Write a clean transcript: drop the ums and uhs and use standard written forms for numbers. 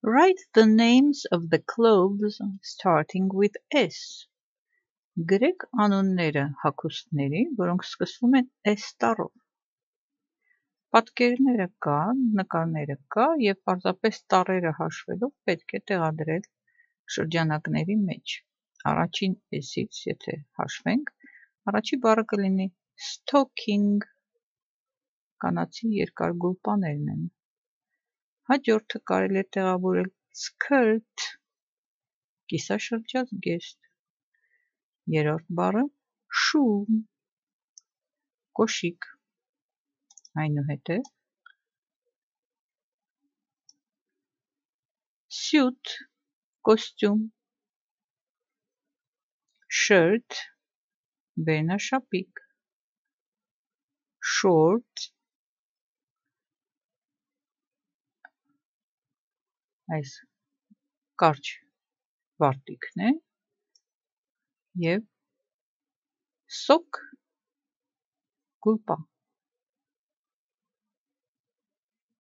Write the names of the clothes starting with S. Գրեք անունները հագուստների, որոնք սկսվում են S տառով։ Պատկերները կան, նկարները կա և պարզապես տառերը հաշվելով պետք է տեղադրել շրջանակների մեջ։ Առաջին S-ից, եթե հաշվենք, առաջի բառը կլինի stocking, կանացի երկար գուլպաներն են։ Հաջորդը կարելի է տեղավորել skirt, կիսաշրջած գեստ։ Երրորդ բառը shoe, կոշիկ։ Այնուհետև suit, կոստյում, shirt, վերնաշապիկ, short, այս կարճ վարտիքն է, և sock, գուլպա։